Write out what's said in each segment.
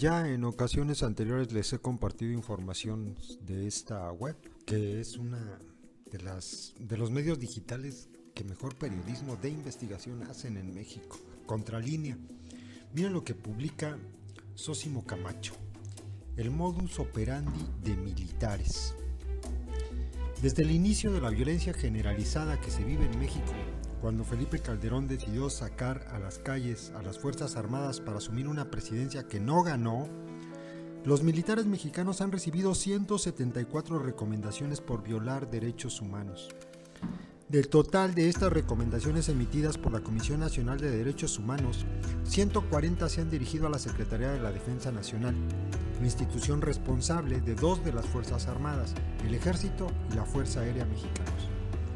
Ya en ocasiones anteriores les he compartido información de esta web, que es una de los medios digitales que mejor periodismo de investigación hacen en México. Contralínea. Miren lo que publica Sósimo Camacho. El modus operandi de militares. Desde el inicio de la violencia generalizada que se vive en México, cuando Felipe Calderón decidió sacar a las calles a las Fuerzas Armadas para asumir una presidencia que no ganó, los militares mexicanos han recibido 174 recomendaciones por violar derechos humanos. Del total de estas recomendaciones emitidas por la Comisión Nacional de Derechos Humanos, 140 se han dirigido a la Secretaría de la Defensa Nacional, la institución responsable de dos de las Fuerzas Armadas, el Ejército y la Fuerza Aérea Mexicanos.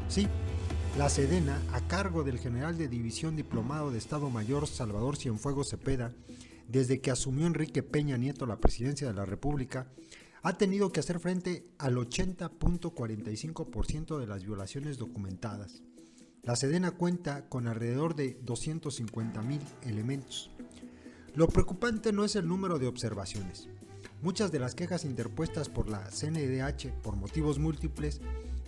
Sí, la Sedena, a cargo del general de división diplomado de Estado Mayor Salvador Cienfuegos Cepeda, desde que asumió Enrique Peña Nieto la presidencia de la República, ha tenido que hacer frente al 80.45% de las violaciones documentadas. La Sedena cuenta con alrededor de 250,000 elementos. Lo preocupante no es el número de observaciones. Muchas de las quejas interpuestas por la CNDH por motivos múltiples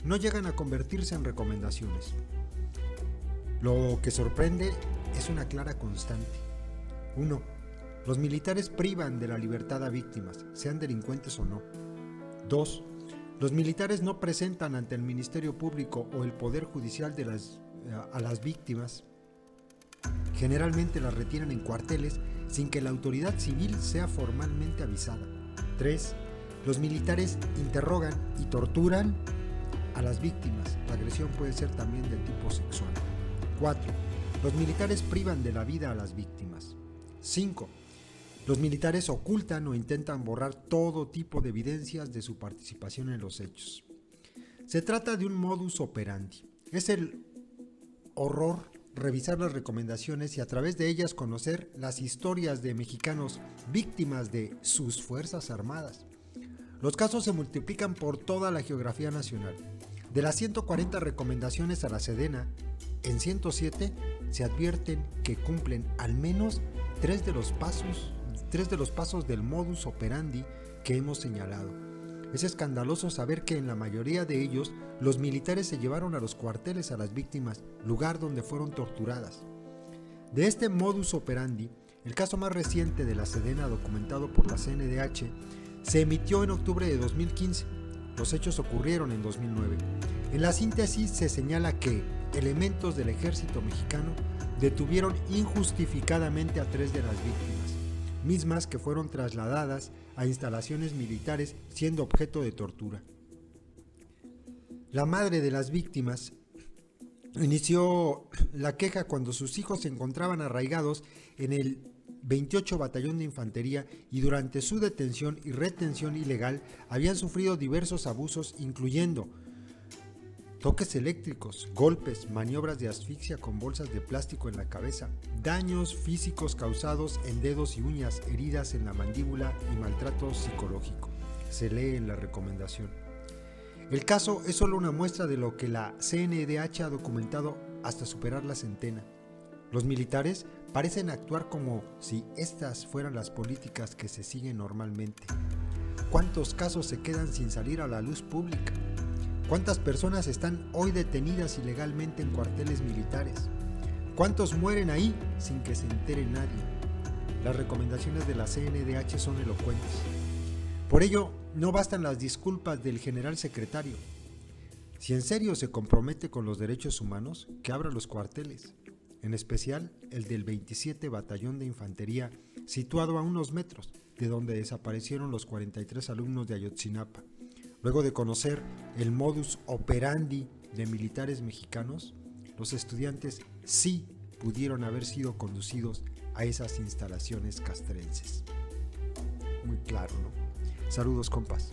no llegan a convertirse en recomendaciones. Lo que sorprende es una clara constante. 1. Los militares privan de la libertad a víctimas, sean delincuentes o no. 2. Los militares no presentan ante el Ministerio Público o el Poder Judicial a las víctimas. Generalmente las retiran en cuarteles sin que la autoridad civil sea formalmente avisada. 3. Los militares interrogan y torturan a las víctimas. La agresión puede ser también del tipo sexual. 4. Los militares privan de la vida a las víctimas. 5. Los militares ocultan o intentan borrar todo tipo de evidencias de su participación en los hechos. Se trata de un modus operandi. Es el horror revisar las recomendaciones y a través de ellas conocer las historias de mexicanos víctimas de sus Fuerzas Armadas. Los casos se multiplican por toda la geografía nacional. De las 140 recomendaciones a la Sedena, en 107 se advierten que cumplen al menos tres de los pasos del modus operandi que hemos señalado. Es escandaloso saber que en la mayoría de ellos los militares se llevaron a los cuarteles a las víctimas, lugar donde fueron torturadas. De este modus operandi, el caso más reciente de la Sedena documentado por la CNDH se emitió en octubre de 2015. Los hechos ocurrieron en 2009. En la síntesis se señala que elementos del ejército mexicano detuvieron injustificadamente a 3 de las víctimas, mismas que fueron trasladadas a instalaciones militares siendo objeto de tortura. La madre de las víctimas inició la queja cuando sus hijos se encontraban arraigados en el 28 Batallón de Infantería y durante su detención y retención ilegal habían sufrido diversos abusos, incluyendo toques eléctricos, golpes, maniobras de asfixia con bolsas de plástico en la cabeza, daños físicos causados en dedos y uñas, heridas en la mandíbula y maltrato psicológico. Se lee en la recomendación. El caso es solo una muestra de lo que la CNDH ha documentado hasta superar la centena. Los militares parecen actuar como si estas fueran las políticas que se siguen normalmente. ¿Cuántos casos se quedan sin salir a la luz pública? ¿Cuántas personas están hoy detenidas ilegalmente en cuarteles militares? ¿Cuántos mueren ahí sin que se entere nadie? Las recomendaciones de la CNDH son elocuentes. Por ello, no bastan las disculpas del general secretario. Si en serio se compromete con los derechos humanos, que abra los cuarteles, en especial el del 27 Batallón de Infantería, situado a unos metros de donde desaparecieron los 43 alumnos de Ayotzinapa. Luego de conocer el modus operandi de militares mexicanos, los estudiantes sí pudieron haber sido conducidos a esas instalaciones castrenses. Muy claro, ¿no? Saludos, compas.